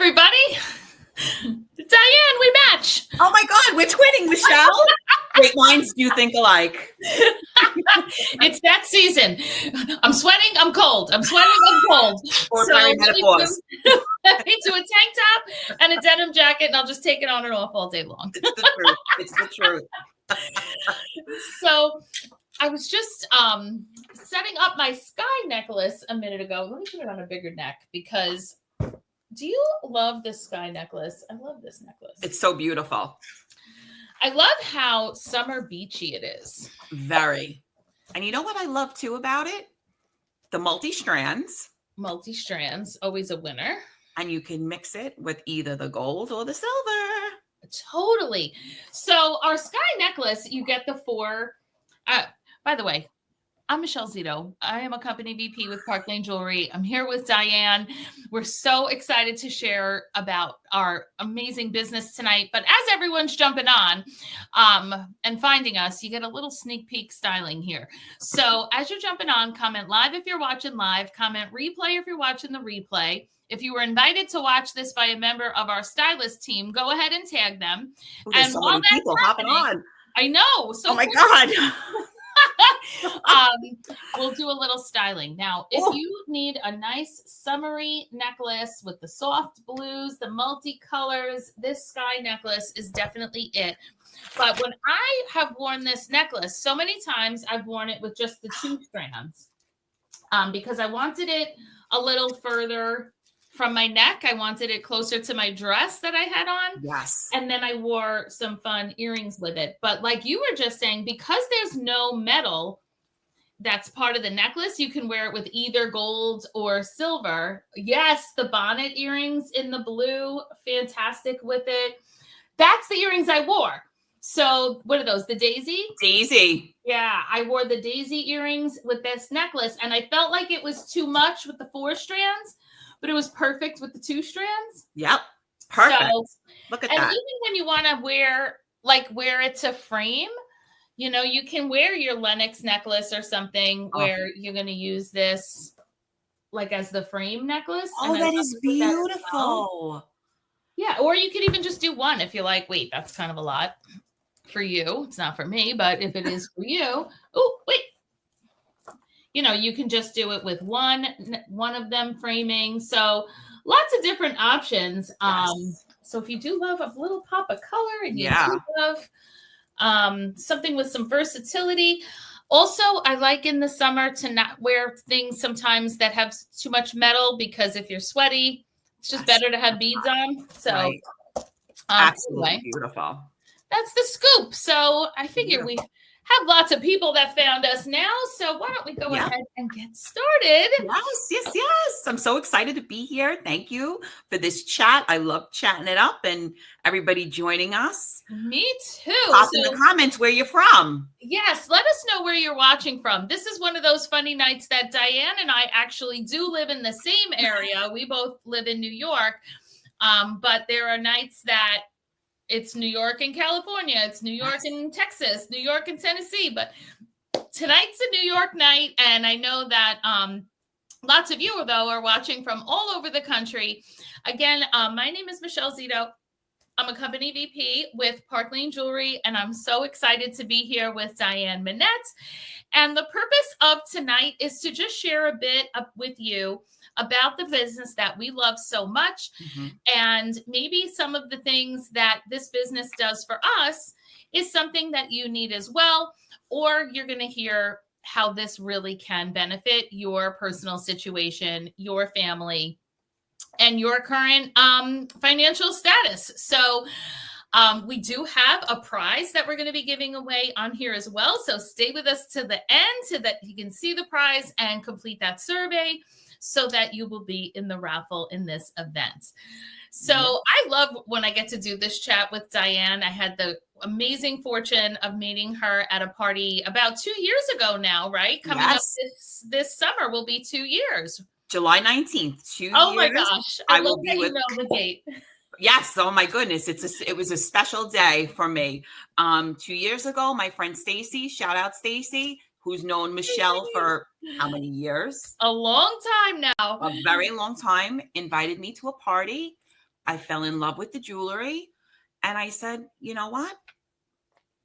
everybody. Diane, we match. Oh my God, we're twinning, Michelle. Great minds do think alike. It's that season. I'm sweating, I'm cold. I'm sweating, I'm cold. Ordinary metaphors. Into a tank top and a denim jacket, and I'll just take it on and off all day long. It's the truth. It's the truth. So I was just setting up my sky necklace a minute ago. Let me put it on a bigger neck because do you love this sky necklace? I love this necklace. It's so beautiful. I love how summer beachy it is. Very. And you know what I love too about it? The multi-strands. Multi-strands, always a winner. And you can mix it with either the gold or the silver. Totally. So our sky necklace, you get the four. By the way, I'm Michelle Zito. I am a company VP with Park Lane Jewelry. I'm here with Diane. We're so excited to share about our amazing business tonight. But as everyone's jumping on and finding us, you get a little sneak peek styling here. So as you're jumping on, comment live if you're watching live, comment replay if you're watching the replay. If you were invited to watch this by a member of our stylist team, go ahead and tag them. Ooh, there's so many people hopping on. I know. So oh my God. We'll do a little styling. Now, if you need a nice summery necklace with the soft blues, the multicolors, this sky necklace is definitely it. But when I have worn this necklace, so many times I've worn it with just the two strands because I wanted it a little further from my neck. I wanted it closer to my dress that I had on. Yes. And then I wore some fun earrings with it. But like you were just saying, because there's no metal that's part of the necklace, you can wear it with either gold or silver. Yes, the bonnet earrings in the blue, fantastic with it. That's the earrings I wore. So what are those? The daisy? Daisy. Yeah, I wore the daisy earrings with this necklace. And I felt like it was too much with the 4 strands. But it was perfect with the 2 strands. Yep. Perfect. So, look at that. And even when you want to wear it to frame, you know, you can wear your Lennox necklace or something where you're going to use this like as the frame necklace. Oh, that is beautiful. Yeah. Or you could even just do one if you're like, wait, that's kind of a lot for you. It's not for me, but if it is for you. Oh, wait. You know, you can just do it with one of them framing. So lots of different options. Yes. So if you do love a little pop of color and you do love something with some versatility. Also, I like in the summer to not wear things sometimes that have too much metal because if you're sweaty, it's just better to have beads on. So absolutely anyway, beautiful. That's the scoop. So I figure we have lots of people that found us now. So why don't we go ahead and get started? Yes. I'm so excited to be here. Thank you for this chat. I love chatting it up and everybody joining us. Me too. Pop in the comments where you're from. Yes, let us know where you're watching from. This is one of those funny nights that Diane and I actually do live in the same area. We both live in New York, but there are nights that it's New York and California. It's New York and Texas, New York and Tennessee. But tonight's a New York night. And I know that lots of you, though, are watching from all over the country. Again, my name is Michelle Zito. I'm a company VP with Park Lane Jewelry. And I'm so excited to be here with Diane Minette. And the purpose of tonight is to just share a bit with you about the business that we love so much and maybe some of the things that this business does for us is something that you need as well, or you're going to hear how this really can benefit your personal situation, your family, and your current financial status. So we do have a prize that we're going to be giving away on here as well. So stay with us to the end so that you can see the prize and complete that survey, so that you will be in the raffle in this event. So I love when I get to do this chat with Diane. I had the amazing fortune of meeting her at a party about 2 years ago now, right? Coming up this summer will be 2 years. July 19th, 2 years. Oh my gosh. I will be with the date. Yes. Oh my goodness. It was a special day for me. 2 years ago, my friend Stacy, shout out Stacy, who's known Michelle for how many years? A long time now. A very long time. Invited me to a party, I fell in love with the jewelry. And I said, you know what?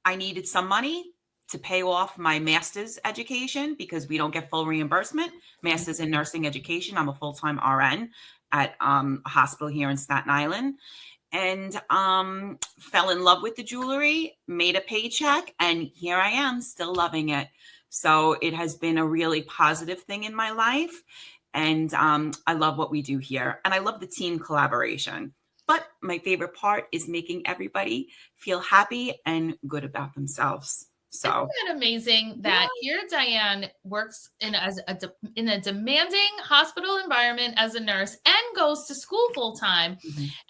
I needed some money to pay off my master's education because we don't get full reimbursement. Master's in nursing education. I'm a full-time RN at a hospital here in Staten Island. And fell in love with the jewelry, made a paycheck, and here I am still loving it. So it has been a really positive thing in my life. And I love what we do here. And I love the team collaboration. But my favorite part is making everybody feel happy and good about themselves. So isn't that amazing that here Diane works in a demanding hospital environment as a nurse and goes to school full time,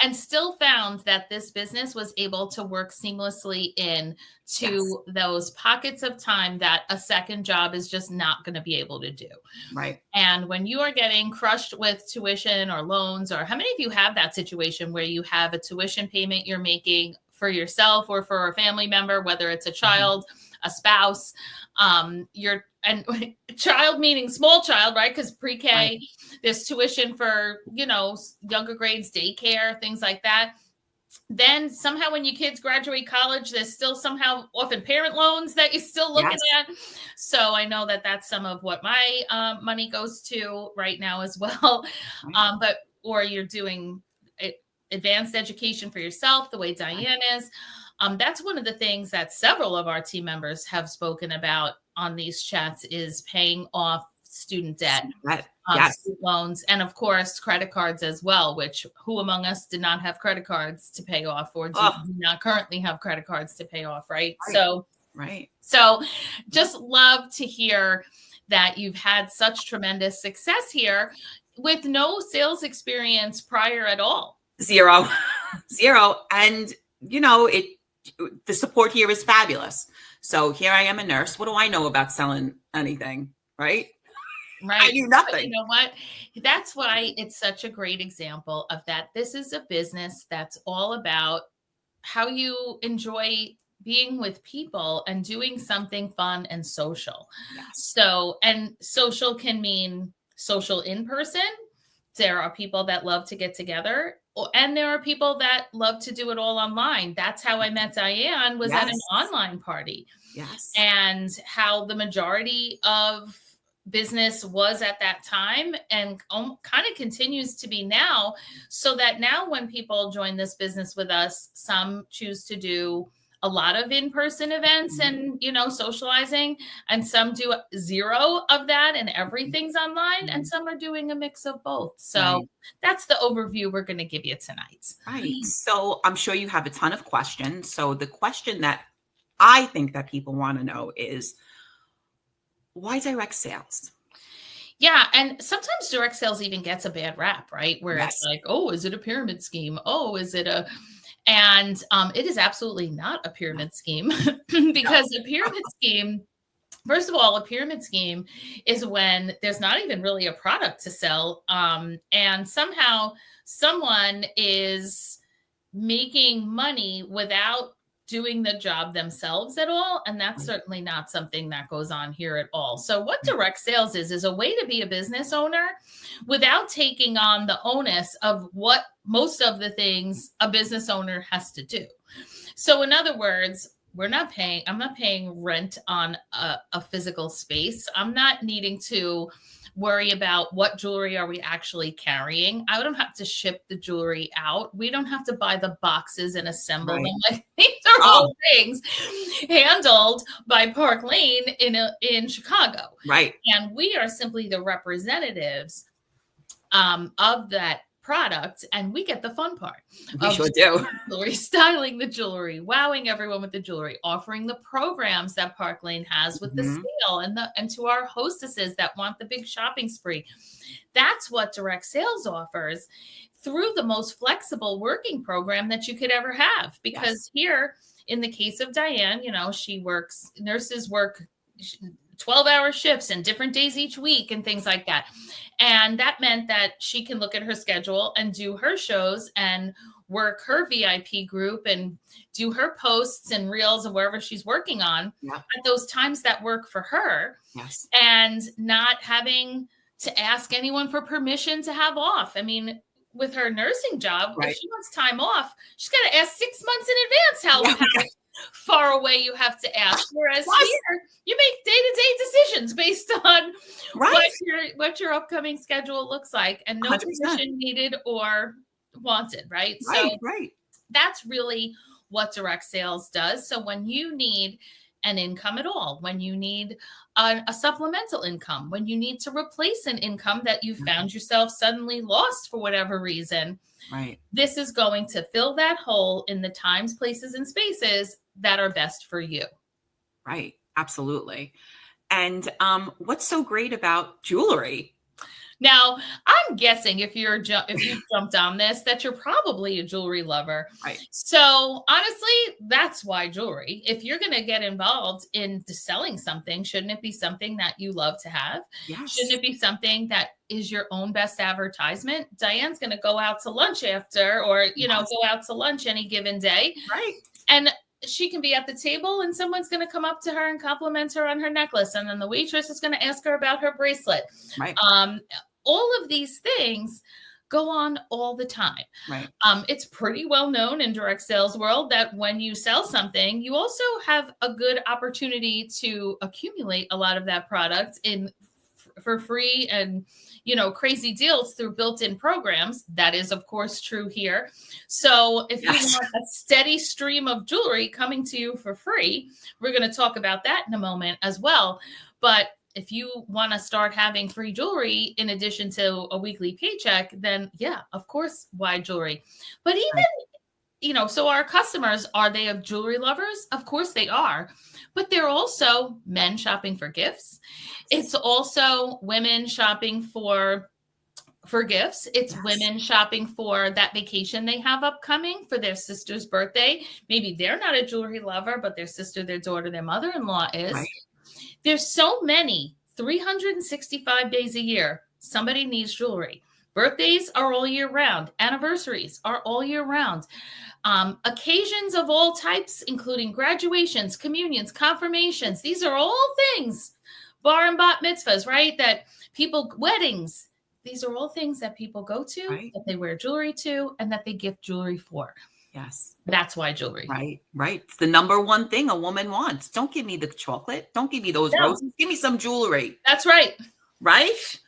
and still found that this business was able to work seamlessly into those pockets of time that a second job is just not going to be able to do. Right. And when you are getting crushed with tuition or loans, or how many of you have that situation where you have a tuition payment you're making for yourself or for a family member, whether it's a child, a spouse, and child meaning small child, right? Because pre-K, right. There's tuition for, younger grades, daycare, things like that. Then somehow when your kids graduate college, there's still somehow often parent loans that you're still looking at. So I know that that's some of what my money goes to right now as well. Right. Or you're doing advanced education for yourself, the way Diane is. That's one of the things that several of our team members have spoken about on these chats is paying off student debt, student loans, and of course, credit cards as well, which who among us did not have credit cards to pay off or do not currently have credit cards to pay off, right? So just love to hear that you've had such tremendous success here with no sales experience prior at all. Zero. And, the support here is fabulous. So here I am a nurse. What do I know about selling anything? Right. I knew nothing. But you know what? That's why it's such a great example of that. This is a business that's all about how you enjoy being with people and doing something fun and social. So, and social can mean social in person. There are people that love to get together, and there are people that love to do it all online. That's how I met Diane, was at an online party. And how the majority of business was at that time and kind of continues to be now. So that now when people join this business with us, some choose to do a lot of in-person events and, socializing, and some do zero of that and everything's online, and some are doing a mix of both. So that's the overview we're going to give you tonight. Right. So I'm sure you have a ton of questions. So the question that I think that people want to know is, why direct sales? Yeah. And sometimes direct sales even gets a bad rap, right? Where it's like, oh, is it a pyramid scheme? Oh, is it a... And it is absolutely not a pyramid scheme because a pyramid scheme, first of all, a pyramid scheme is when there's not even really a product to sell. And somehow someone is making money without doing the job themselves at all. And that's certainly not something that goes on here at all. So what direct sales is a way to be a business owner without taking on the onus of what most of the things a business owner has to do. So in other words, I'm not paying rent on a physical space. I'm not needing to worry about what jewelry are we actually carrying. I don't have to ship the jewelry out. We don't have to buy the boxes and assemble them. Like, these are all things handled by Park Lane in Chicago. Right. And we are simply the representatives of that product, and we get the fun part. We sure do. Jewelry, styling the jewelry, wowing everyone with the jewelry, offering the programs that Park Lane has with the sale, and to our hostesses that want the big shopping spree. That's what direct sales offers through the most flexible working program that you could ever have. Because here, in the case of Diane, nurses work 12-hour shifts and different days each week and things like that. And that meant that she can look at her schedule and do her shows and work her VIP group and do her posts and reels and wherever she's working on at those times that work for her, and not having to ask anyone for permission to have off. I mean, with her nursing job, Right. if she wants time off, she's got to ask 6 months in advance how far away you have to ask. Whereas here, you make day-to-day decisions based on what your upcoming schedule looks like, and no 100%. permission needed or wanted, right? So that's really what direct sales does. So when you need an income at all, when you need a supplemental income, when you need to replace an income that you found yourself suddenly lost for whatever reason, this is going to fill that hole in the times, places, and spaces that are best for you. Right. Absolutely. And what's so great about jewelry? Now, I'm guessing if you jumped on this, that you're probably a jewelry lover. Right. So honestly, that's why jewelry. If you're going to get involved in selling something, shouldn't it be something that you love to have? Yes. Shouldn't it be something that is your own best advertisement? Diane's going to go out to lunch after, or, go out to lunch any given day. Right. And she can be at the table and someone's going to come up to her and compliment her on her necklace. And then the waitress is going to ask her about her bracelet. Right. All of these things go on all the time. Right. It's pretty well known in direct sales world that when you sell something, you also have a good opportunity to accumulate a lot of that product for free and, crazy deals through built-in programs. That is, of course, true here. So if you want a steady stream of jewelry coming to you for free, we're going to talk about that in a moment as well. But if you want to start having free jewelry in addition to a weekly paycheck, then yeah, of course, why jewelry? But even, so our customers, are they of jewelry lovers? Of course they are. But they're also men shopping for gifts. It's also women shopping for gifts. It's women shopping for that vacation they have upcoming for their sister's birthday. Maybe they're not a jewelry lover, but their sister, their daughter, their mother-in-law is. Right. There's so many, 365 days a year, somebody needs jewelry. Birthdays are all year round. Anniversaries are all year round. Occasions of all types, including graduations, communions, confirmations. These are all things, bar and bat mitzvahs, right? That people, weddings, these are all things that people go to, that they wear jewelry to, and that they gift jewelry for. Yes. That's why jewelry. Right. It's the number one thing a woman wants. Don't give me the chocolate. Don't give me those roses. Give me some jewelry. That's right. Right?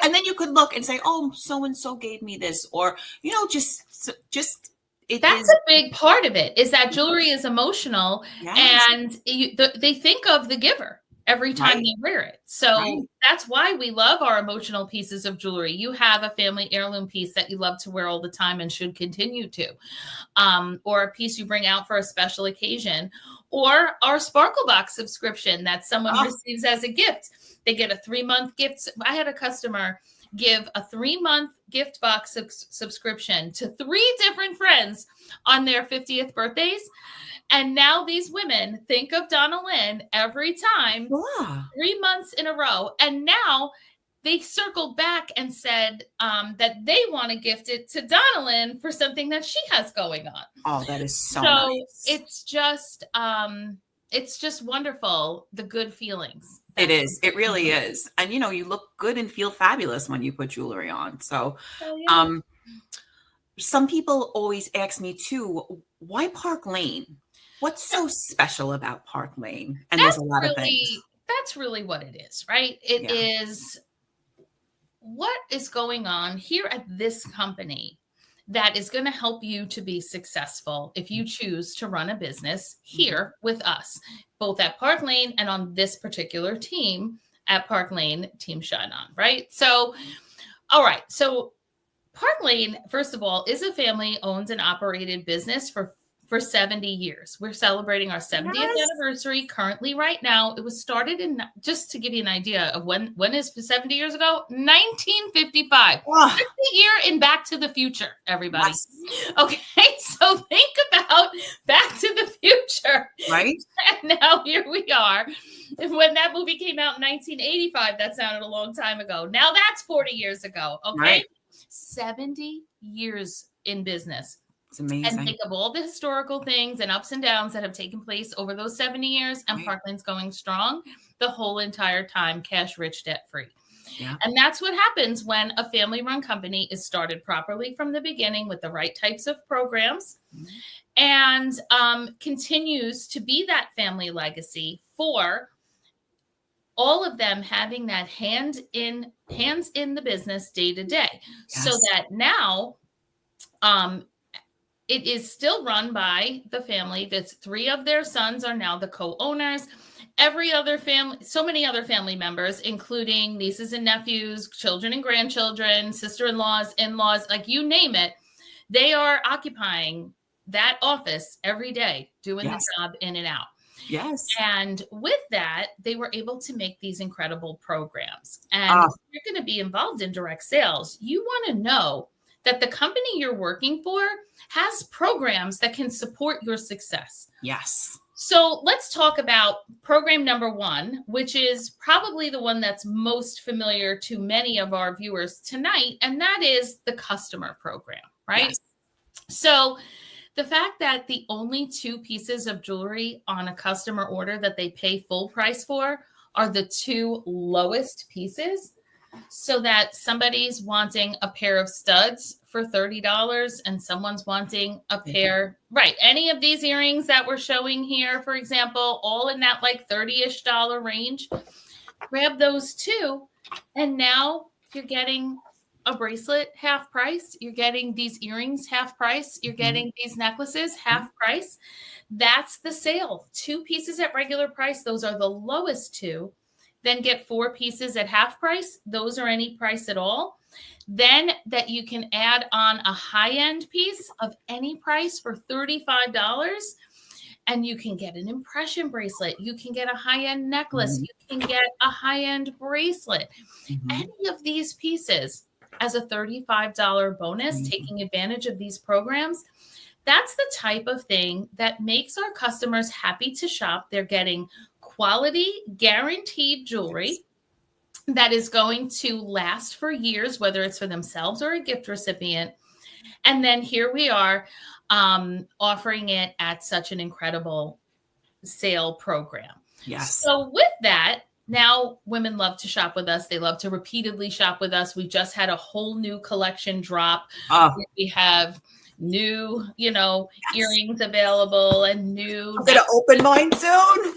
And then you could look and say, oh, so-and-so gave me this. Or, just that's a big part of it, is that jewelry is emotional. And they think of the giver every time they wear it. So that's why we love our emotional pieces of jewelry. You have a family heirloom piece that you love to wear all the time and should continue to, or a piece you bring out for a special occasion, or our Sparkle Box subscription that someone receives as a gift. They get a 3-month gift. I had a customer give a 3-month gift box subscription to 3 different friends on their 50th birthdays. And now these women think of Donna Lynn every time, 3 months in a row. And now they circled back and said that they want to gift it to Donna Lynn for something that she has going on. Oh, that is so nice. It's just wonderful, the good feelings. It is. It really is. And, you look good and feel fabulous when you put jewelry on. So some people always ask me too, why Park Lane? What's so special about Park Lane? And there's a lot of things. That's really what it is, right? It is what is going on here at this company that is going to help you to be successful if you choose to run a business here with us, both at Park Lane and on this particular team at Park Lane, Team Shine On, right? So, all right. So Park Lane, first of all, is a family-owned and operated business for 70 years. We're celebrating our 70th anniversary currently right now. It was started in, just to give you an idea of when is 70 years ago, 1955. That's the year in Back to the Future, everybody. Yes. Okay, so think about Back to the Future. Right. And now here we are. When that movie came out in 1985, that sounded a long time ago. Now that's 40 years ago. Okay. Right. 70 years in business. It's amazing. And think of all the historical things and ups and downs that have taken place over those 70 years, and Park Lane's going strong the whole entire time, cash rich, debt free. Yeah. And that's what happens when a family-run company is started properly from the beginning with the right types of programs, and continues to be that family legacy for all of them having that hands in the business day to day. So Yes. that now it is still run by the family. That's 3 of their sons are now the co-owners. Every other family, so many other family members, including nieces and nephews, children and grandchildren, sister-in-laws, in-laws, like you name it, they are occupying that office every day, doing the Yes. job in and out. Yes. And with that, they were able to make these incredible programs. And if you're going to be involved in direct sales, you want to know that the company you're working for has programs that can support your success. Yes. So let's talk about program number 1, which is probably the one that's most familiar to many of our viewers tonight, and that is the customer program, right? Yes. So the fact that the only 2 pieces of jewelry on a customer order that they pay full price for are the 2 lowest pieces, so that somebody's wanting a pair of studs for $30 and someone's wanting a pair, right? Any of these earrings that we're showing here, for example, all in that like $30-ish range, grab those 2, and now you're getting a bracelet half price. You're getting these earrings half price. You're getting these necklaces half price. That's the sale. 2 pieces at regular price. Those are the lowest 2. Then get 4 pieces at half price. Those are any price at all. Then that you can add on a high-end piece of any price for $35. And you can get an impression bracelet. You can get a high-end necklace. You can get a high-end bracelet. Any of these pieces as a $35 bonus, taking advantage of these programs, that's the type of thing that makes our customers happy to shop. They're getting quality, guaranteed jewelry that is going to last for years, whether it's for themselves or a gift recipient. And then here we are offering it at such an incredible sale program. Yes. So with that, now women love to shop with us. They love to repeatedly shop with us. We just had a whole new collection drop. We have new, earrings available and new. I'm going to open mine soon.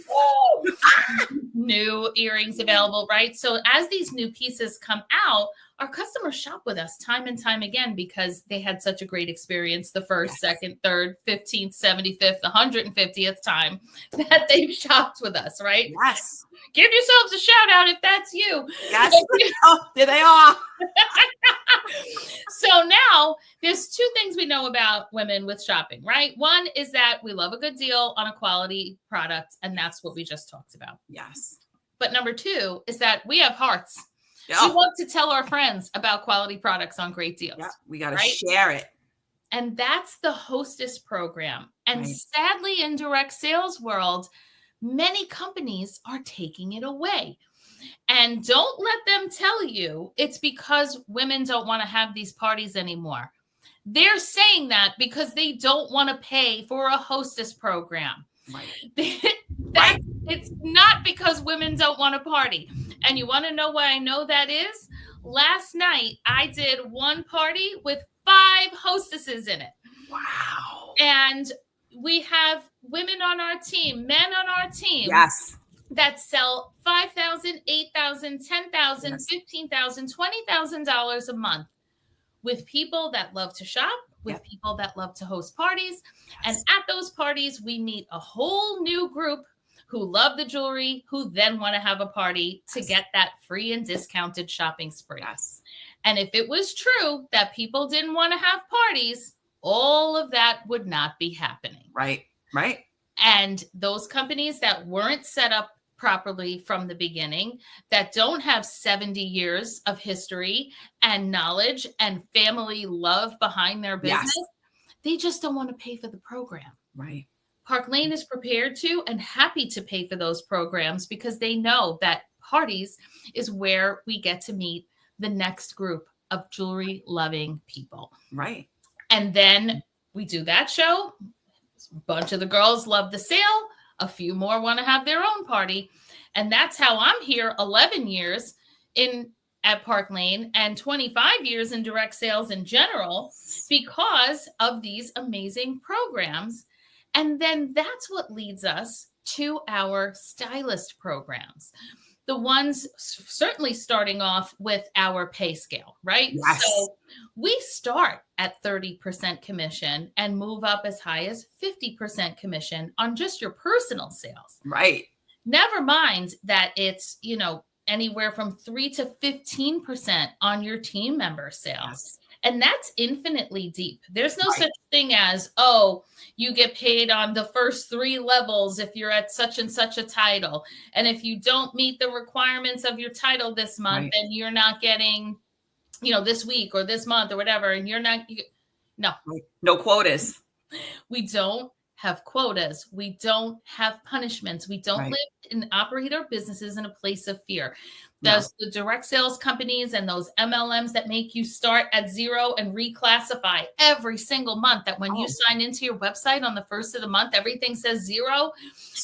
New earrings available, right? So as these new pieces come out, our customers shop with us time and time again because they had such a great experience the first, second, third, 15th, 75th, 150th time that they've shopped with us, right? Yes. Give yourselves a shout out if that's you. Yes. There they are. So now there's 2 things we know about women with shopping, right? One is that we love a good deal on a quality product, and that's what we just talked about. Yes. But number 2 is that we have hearts. Yeah. We want to tell our friends about quality products on great deals. Yeah. We got to share it. And that's the Hostess program. And Right. sadly, in direct sales world, many companies are taking it away. And don't let them tell you it's because women don't want to have these parties anymore. They're saying that because they don't want to pay for a hostess program. Right. It's not because women don't want to party. And you want to know why I know that is? Last night, I did one party with 5 hostesses in it. Wow. And we have women on our team, men on our team. Yes. That sell $5,000, $8,000, $10,000, $15,000, $20,000 a month with people that love to shop, with people that love to host parties. And at those parties, we meet a whole new group who love the jewelry, who then want to have a party to get that free and discounted shopping spree. Yes. And if it was true that people didn't want to have parties, all of that would not be happening. Right. Right. And those companies that weren't set up properly from the beginning, that don't have 70 years of history and knowledge and family love behind their business, they just don't want to pay for the program. Right. Park Lane is prepared to and happy to pay for those programs because they know that parties is where we get to meet the next group of jewelry loving people. Right. And then we do that show. A bunch of the girls love the sale. A few more want to have their own party. And that's how I'm here 11 years in at Park Lane and 25 years in direct sales in general because of these amazing programs. And then that's what leads us to our stylist programs. The ones certainly starting off with our pay scale, right? Yes. So we start at 30% commission and move up as high as 50% commission on just your personal sales. Right. Never mind that it's, anywhere from 3 to 15% on your team member sales. Yes. And that's infinitely deep. There's no Right. such thing as, you get paid on the first 3 levels if you're at such and such a title. And if you don't meet the requirements of your title this month, Right. then you're not getting, this week or this month or whatever. And you're not, no. No quotas. We don't have quotas. We don't have punishments. We don't Right. live and operate our businesses in a place of fear. No. Those the direct sales companies and those MLMs that make you start at 0 and reclassify every single month, that when you sign into your website on the first of the month, everything says 0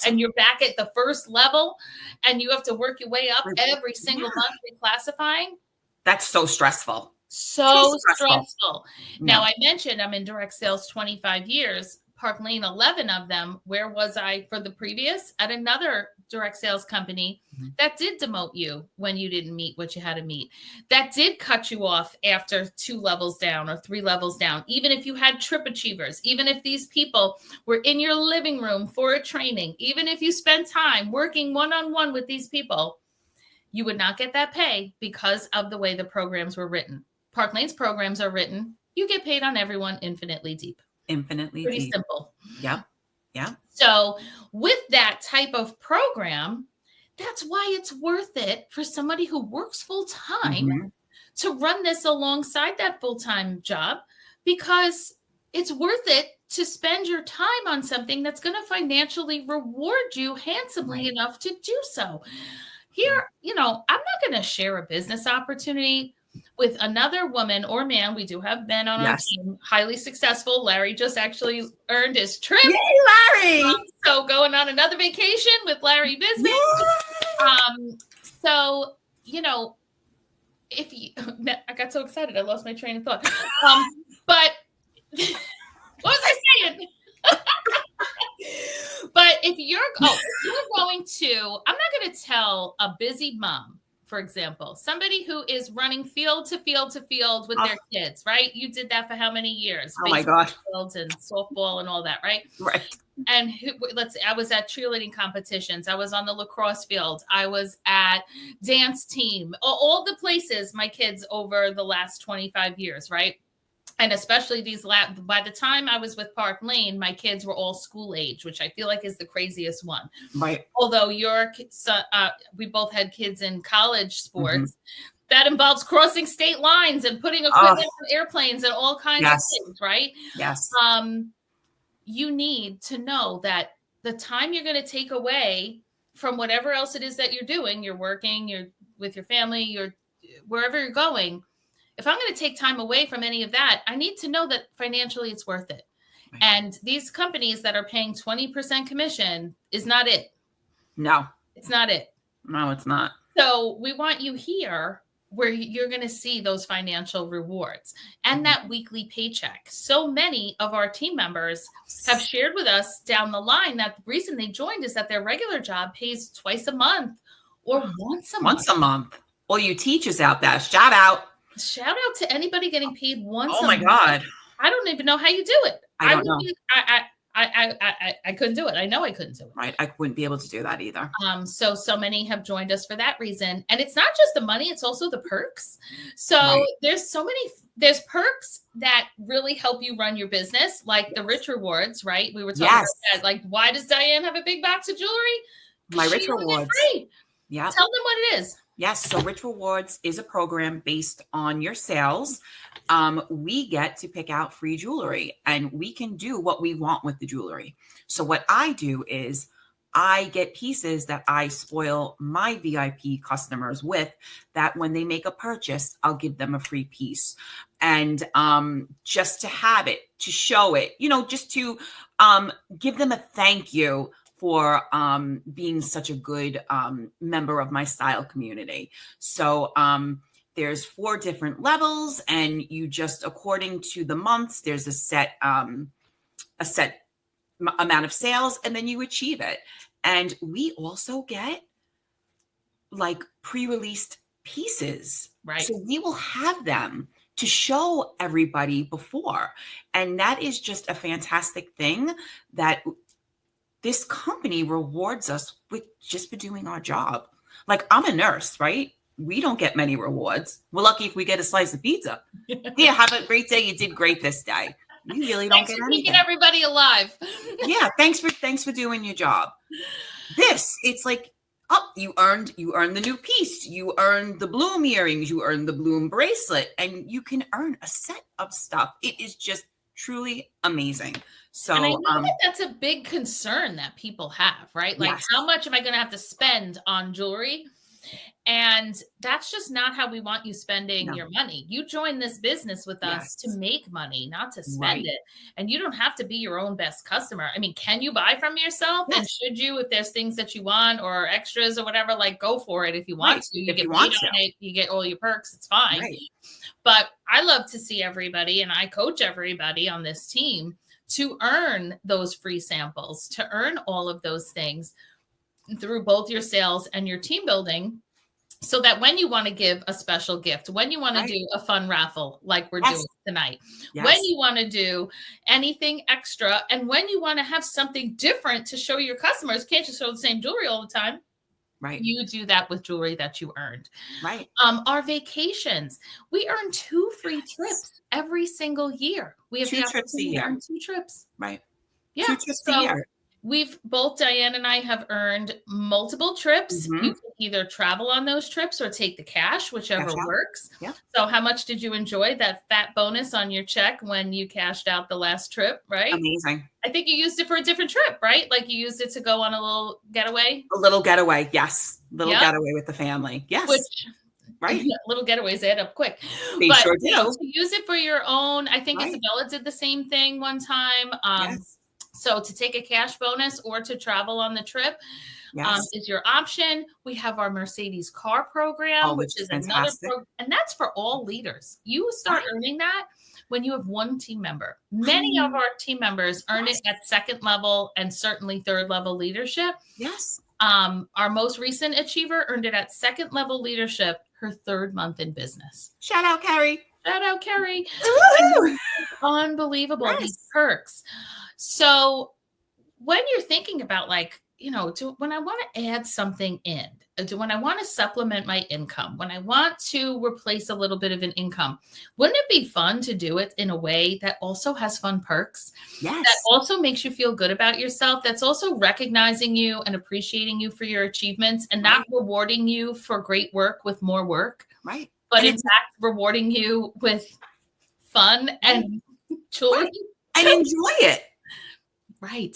and you're back at the first level and you have to work your way up every single month reclassifying. That's so stressful. So stressful. No. Now, I mentioned I'm in direct sales 25 years. Park Lane, 11 of them. Where was I for the previous? At another direct sales company that did demote you when you didn't meet what you had to meet. That did cut you off after 2 levels down or 3 levels down. Even if you had trip achievers, even if these people were in your living room for a training, even if you spent time working one-on-one with these people, you would not get that pay because of the way the programs were written. Park Lane's programs are written. You get paid on everyone infinitely deep. Infinitely Pretty deep. simple. Yeah. Yeah. So with that type of program, that's why it's worth it for somebody who works full time to run this alongside that full-time job, because it's worth it to spend your time on something that's going to financially reward you handsomely enough to do so. Here, I'm not going to share a business opportunity with another woman or man. We do have men on our team, highly successful. Larry just actually earned his trip. Yay, Larry! So going on another vacation with Larry Bisbee. So, if you, I got so excited, I lost my train of thought. But what was I saying? But if you're going to, I'm not going to tell a busy mom, for example, somebody who is running field to field to field with their kids, right? You did that for how many years? Oh my gosh. Fields and softball and all that, right? Right. And I was at cheerleading competitions. I was on the lacrosse field. I was at dance team, all the places my kids over the last 25 years, right? And especially by the time I was with Park Lane, my kids were all school age, which I feel like is the craziest one. Right. Although we both had kids in college sports, that involves crossing state lines and putting equipment on airplanes and all kinds of things, right? Yes. You need to know that the time you're going to take away from whatever else it is that you're doing, you're working, you're with your family, you're wherever you're going. If I'm going to take time away from any of that, I need to know that financially it's worth it. Right. And these companies that are paying 20% commission is not it. No. It's not it. No, it's not. So we want you here where you're going to see those financial rewards and that weekly paycheck. So many of our team members have shared with us down the line that the reason they joined is that their regular job pays twice a month or once a month. Once a month. All you teachers out there, shout out. Shout out to anybody getting paid once a month. Oh my God. I don't even know how you do it. I don't know. I couldn't do it. I know I couldn't do it. Right. I wouldn't be able to do that either. So many have joined us for that reason. And it's not just the money, it's also the perks. So there's perks that really help you run your business, like the Rich Rewards, right? We were talking about that. Like, why does Diane have a big box of jewelry? My Rich Rewards. Yeah. Tell them what it is. Yes. So Rich Rewards is a program based on your sales. We get to pick out free jewelry and we can do what we want with the jewelry. So what I do is I get pieces that I spoil my VIP customers with, that when they make a purchase, I'll give them a free piece. And just to have it, to show it, just to give them a thank you for being such a good member of my style community. So there's 4 different levels, and you just, according to the months, there's a set amount of sales, and then you achieve it. And we also get like pre-released pieces. Right. So we will have them to show everybody before. And that is just a fantastic thing that this company rewards us with just for doing our job. Like, I'm a nurse, right? We don't get many rewards. We're lucky if we get a slice of pizza. Yeah, have a great day. You did great this day. We really don't get anything. Keeping everybody alive. Yeah, thanks for doing your job. This, it's like, oh, you earned the new piece, you earned the bloom earrings, you earned the bloom bracelet, and you can earn a set of stuff. It is just truly amazing. So, and I know that that's a big concern that people have, right? Like, yes. How much am I going to have to spend on jewelry? And that's just not how we want you spending your money. You join this business with us to make money, not to spend it. And you don't have to be your own best customer. I mean, can you buy from yourself? And should you, if there's things that you want or extras or whatever, like, go for it. If you want to, you get paid on it, you get all your perks. It's fine. But I love to see everybody, and I coach everybody on this team to earn those free samples, to earn all of those things through both your sales and your team building. So that when you want to give a special gift, when you want to do a fun raffle like we're doing tonight, when you want to do anything extra, and when you want to have something different to show your customers, can't just show the same jewelry all the time. Right. You do that with jewelry that you earned. Right. Our vacations, we earn 2 free trips every single year. We have 2 trips a year. 2 trips. Right. Yeah. 2 trips a year. We've both, Diane and I, have earned multiple trips. You can either travel on those trips or take the cash, whichever works. Yeah. So how much did you enjoy that fat bonus on your check when you cashed out the last trip, right? Amazing. I think you used it for a different trip, right? Like, you used it to go on a little getaway. A little getaway, yes. Getaway with the family, yes. Little getaways add up quick. They sure do. To use it for your own, I think Isabella did the same thing one time. So to take a cash bonus or to travel on the trip is your option. We have our Mercedes car program, which is another program, and that's for all leaders. You start earning that when you have one team member. Many of our team members earn it at 2nd level and certainly 3rd level leadership. Yes. Our most recent achiever earned it at 2nd level leadership, her 3rd month in business. Shout out, Carrie. Unbelievable. These perks. So when you're thinking about, like, when I want to add something in, when I want to supplement my income, when I want to replace a little bit of an income, wouldn't it be fun to do it in a way that also has fun perks? Yes. That also makes you feel good about yourself. That's also recognizing you and appreciating you for your achievements, and not rewarding you for great work with more work. Right. But in fact, rewarding you with fun and jewelry. And enjoy it. Right.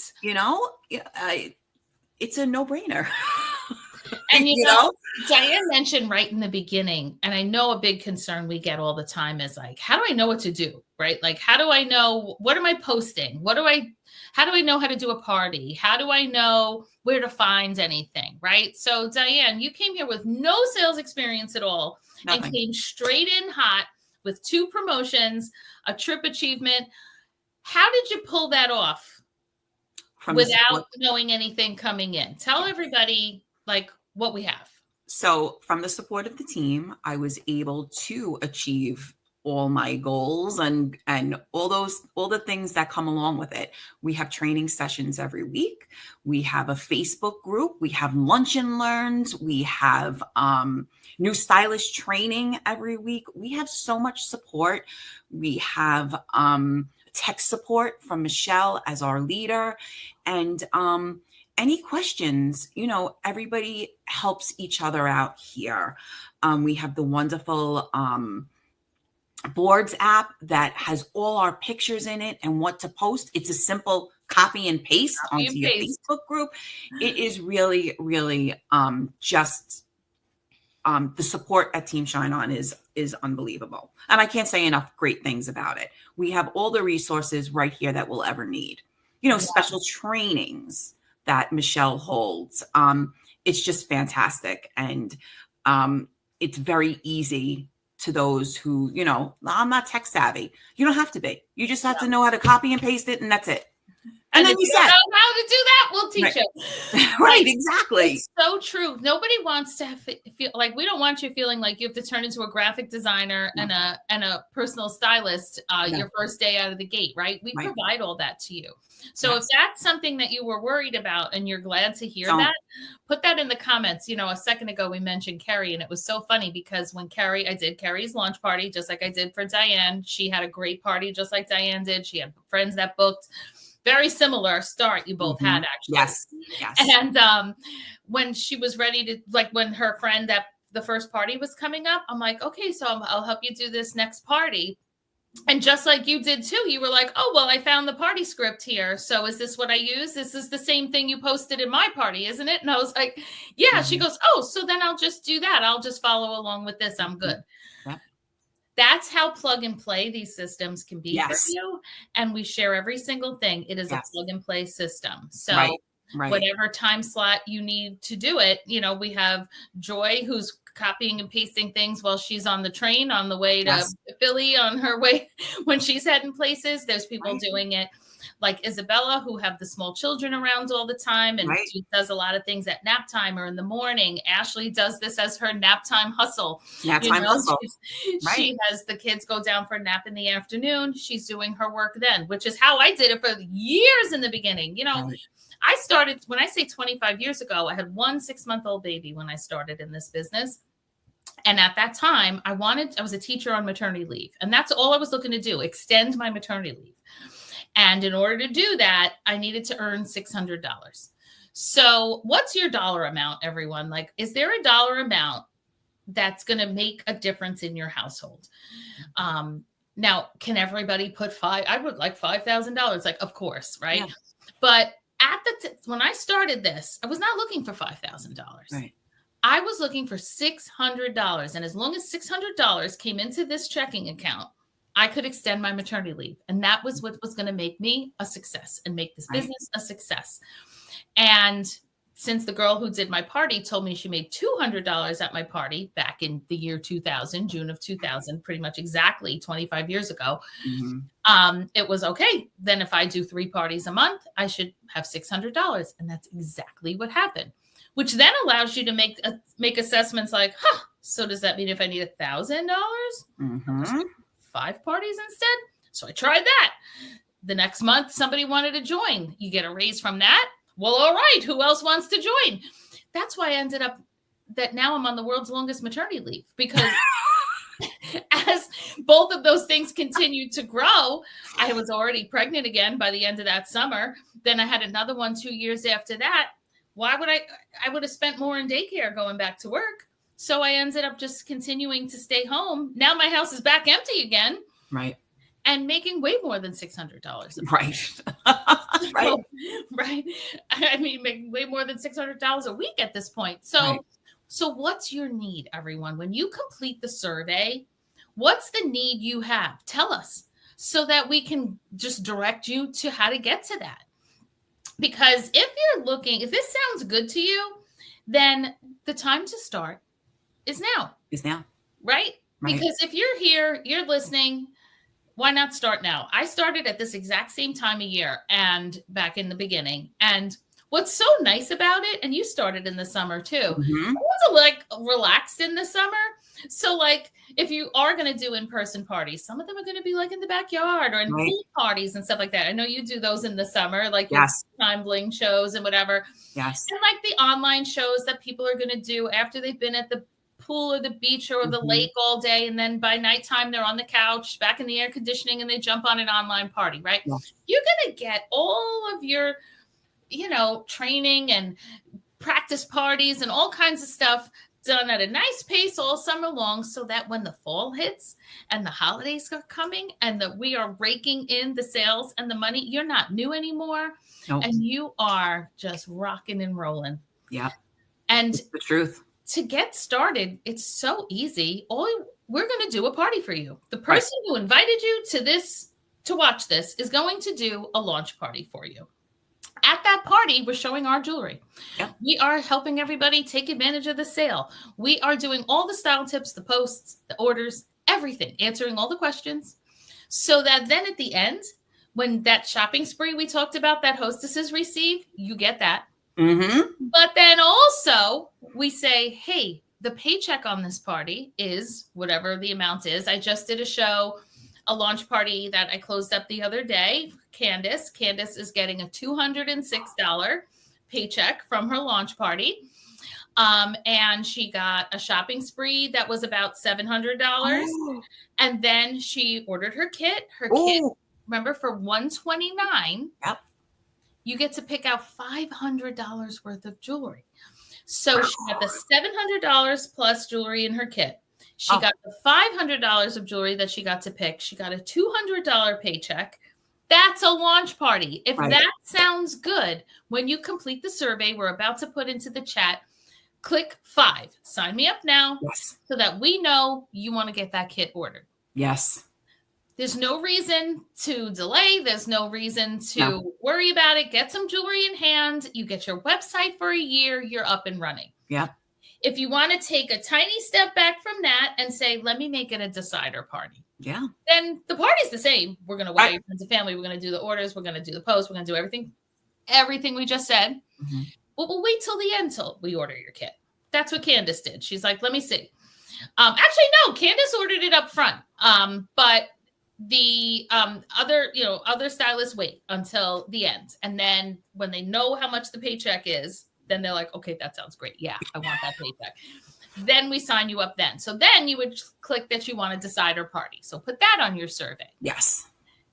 It's a no-brainer. And you know, Diane mentioned right in the beginning, and I know a big concern we get all the time is like, how do I know what to do? Right? Like, how do I know, what am I posting? How do I know how to do a party? How do I know where to find anything? Right? So Diane, you came here with no sales experience at all. Nothing. And came straight in hot with 2 promotions, a trip achievement. How did you pull that off without knowing anything coming in? Tell everybody, like, what we have. So from the support of the team, I was able to achieve all my goals and all the things that come along with it. We have training sessions every week. We have a Facebook group. We have lunch and learns. We have new stylist training every week. We have so much support. We have tech support from Michelle as our leader. And any questions, everybody helps each other out here. We have the wonderful boards app that has all our pictures in it and what to post. It's a simple copy and paste onto your Facebook group. It is really, really just the support at Team Shine On is unbelievable. And I can't say enough great things about it. We have all the resources right here that we'll ever need. Special trainings that Michelle holds. It's just fantastic. And it's very easy to those who, I'm not tech savvy. You don't have to be. You just have Yeah. to know how to copy and paste it, and that's it. And then if you don't know how to do that, we'll teach you. Right, exactly. It's so true. Nobody wants to feel like, we don't want you feeling like you have to turn into a graphic designer and a personal stylist your first day out of the gate, right? We provide all that to you. So if that's something that you were worried about and you're glad to hear that, put that in the comments. A second ago we mentioned Carrie, and it was so funny because when I did Carrie's launch party, just like I did for Diane. She had a great party just like Diane did. She had friends that booked. Very similar start you both had, actually. Yes. And when she was ready to, like, when her friend at the first party was coming up, I'm like, okay, so I'll help you do this next party. And just like you did too, you were like, oh, well, I found the party script here. So is this what I use? This is the same thing you posted in my party, isn't it? And I was like, yeah. She goes, oh, so then I'll just do that. I'll just follow along with this. I'm good. That's how plug and play these systems can be for you. And we share every single thing. It is a plug and play system. So whatever time slot you need to do it, we have Joy, who's copying and pasting things while she's on the train on the way to Philly on her way when she's heading places. There's people doing it like Isabella, who have the small children around all the time, and she does a lot of things at nap time or in the morning. Ashley does this as her nap time hustle. She has the kids go down for a nap in the afternoon. She's doing her work then, which is how I did it for years in the beginning. I started, when I say 25 years ago, I had 1 6-month-old baby when I started in this business. And at that time, I was a teacher on maternity leave. And that's all I was looking to do, extend my maternity leave. And in order to do that, I needed to earn $600. So what's your dollar amount, everyone? Like, is there a dollar amount that's going to make a difference in your household? Now, can everybody put I would like $5,000. Like, of course, right? Yeah. But when I started this, I was not looking for $5,000. Right. I was looking for $600. And as long as $600 came into this checking account, I could extend my maternity leave. And that was what was going to make me a success and make this business a success. And since the girl who did my party told me she made $200 at my party back in the year 2000, June of 2000, pretty much exactly 25 years ago, it was okay. Then if I do 3 parties a month, I should have $600. And that's exactly what happened, which then allows you to make assessments like, so does that mean if I need $1,000? 5 parties instead? So I tried that. The next month, somebody wanted to join. You get a raise from that. Well, all right. Who else wants to join? That's why I ended up that now I'm on the world's longest maternity leave, because as both of those things continued to grow, I was already pregnant again by the end of that summer. Then I had another one 2 years after that. Why would I would have spent more in daycare going back to work. So I ended up just continuing to stay home. Now my house is back empty again. Right. And making way more than $600 a month. Right. Right. I mean, making way more than $600 a week at this point. So what's your need, everyone? When you complete the survey, what's the need you have? Tell us so that we can just direct you to how to get to that. Because if this sounds good to you, then the time to start is now. Right? Because if you're here, you're listening, why not start now? I started at this exact same time of year and back in the beginning. And what's so nice about it, and you started in the summer too, I was like relaxed in the summer. So like if you are going to do in-person parties, some of them are going to be like in the backyard or in pool parties and stuff like that. I know you do those in the summer, like your time bling shows and whatever. Yes. And like the online shows that people are going to do after they've been at the pool or the beach or the lake all day. And then by nighttime, they're on the couch back in the air conditioning and they jump on an online party, right? Yeah. You're going to get all of your, training and practice parties and all kinds of stuff done at a nice pace all summer long, so that when the fall hits and the holidays are coming and that we are raking in the sales and the money, you're not new anymore. Nope. And you are just rocking and rolling. Yeah. And it's the truth. To get started, it's so easy. We're going to do a party for you. The person who invited you to watch this is going to do a launch party for you. at that party, we're showing our jewelry. Yep. We are helping everybody take advantage of the sale. We are doing all the style tips, the posts, the orders, everything, answering all the questions. So that then at the end, when that shopping spree we talked about that hostesses receive, you get that. Mm-hmm. But then also we say, hey, the paycheck on this party is whatever the amount is. I just did a launch party that I closed up the other day. Candace is getting a $206 paycheck from her launch party. And she got a shopping spree that was about $700. Oh. And then she ordered her kit. Her Ooh. kit, remember, for $129, Yep. you get to pick out $500 worth of jewelry. So she got the $700 plus jewelry in her kit. She got the $500 of jewelry that she got to pick. She got a $200 paycheck. That's a launch party. If that sounds good, when you complete the survey we're about to put into the chat, click 5. Sign me up now so that we know you want to get that kit ordered. Yes. There's no reason to delay. There's no reason to worry about it. Get some jewelry in hand. You get your website for a year. You're up and running. Yeah. If you want to take a tiny step back from that and say, let me make it a decider party. Yeah. Then the party's the same. We're going to wow your friends and family. We're going to do the orders. We're going to do the posts. We're going to do everything we just said. Mm-hmm. But we'll wait till the end till we order your kit. That's what Candace did. She's like, let me see. Actually, no, Candace ordered it up front. But the other stylists wait until the end. And then when they know how much the paycheck is, then they're like, okay, that sounds great. Yeah, I want that paycheck. Then we sign you up then. So then you would click that you want a decider party. So put that on your survey. Yes.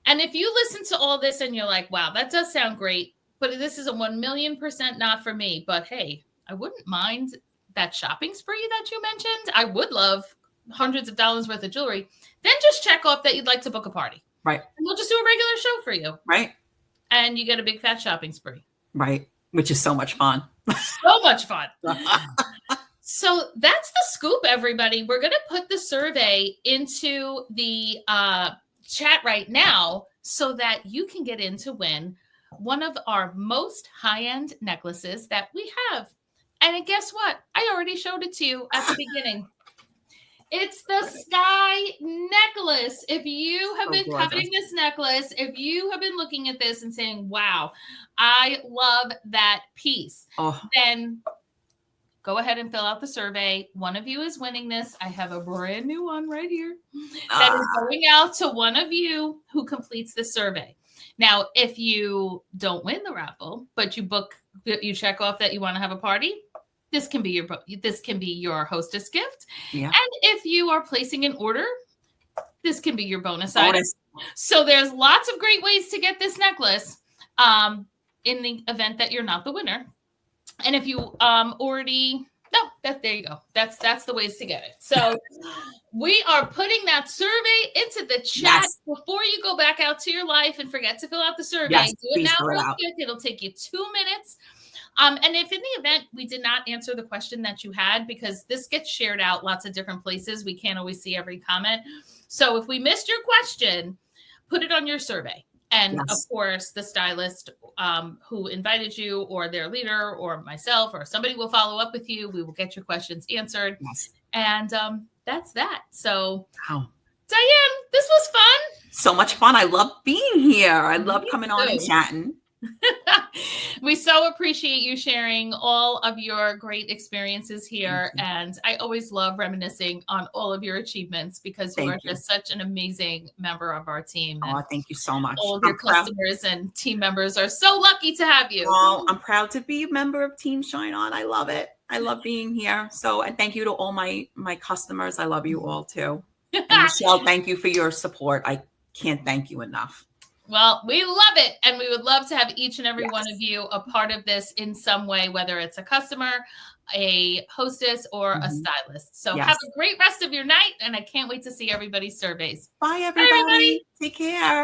And if you listen to all this and you're like, wow, that does sound great, but this is a 1,000,000% not for me. But hey, I wouldn't mind that shopping spree that you mentioned. I would love hundreds of dollars worth of jewelry. Then just check off that you'd like to book a party. Right. And we'll just do a regular show for you. Right. And you get a big fat shopping spree. Right. Which is so much fun. So much fun. So that's the scoop, everybody. We're going to put the survey into the chat right now so that you can get in to win one of our most high-end necklaces that we have. And guess what? I already showed it to you at the beginning. It's the Sky necklace. If you have been coveting this necklace, if you have been looking at this and saying, wow, I love that piece, then go ahead and fill out the survey. One of you is winning this. I have a brand new one right here that is going out to one of you who completes the survey. Now, if you don't win the raffle, but you check off that you want to have a party, this can be your hostess gift. Yeah. And if you are placing an order, this can be your bonus item. So there's lots of great ways to get this necklace in the event that you're not the winner. And if you there you go. That's the ways to get it. So we are putting that survey into the chat before you go back out to your life and forget to fill out the survey. Do it now real quick. It'll take you 2 minutes. And if in the event we did not answer the question that you had, because this gets shared out lots of different places, we can't always see every comment. So if we missed your question, put it on your survey. And of course, the stylist who invited you or their leader or myself or somebody will follow up with you. We will get your questions answered. Yes. And that's that. So, Diane, this was fun. So much fun. I love being here. I love coming on and chatting. We so appreciate you sharing all of your great experiences here. And I always love reminiscing on all of your achievements because you are just such an amazing member of our team. Oh, thank you so much. All of your customers and team members are so lucky to have you. Oh, I'm proud to be a member of Team Shine On. I love it. I love being here. So, and thank you to all my customers. I love you all too. And Michelle, thank you for your support. I can't thank you enough. Well, we love it. And we would love to have each and every one of you a part of this in some way, whether it's a customer, a hostess, or a stylist. So have a great rest of your night. And I can't wait to see everybody's surveys. Bye, everybody. Take care.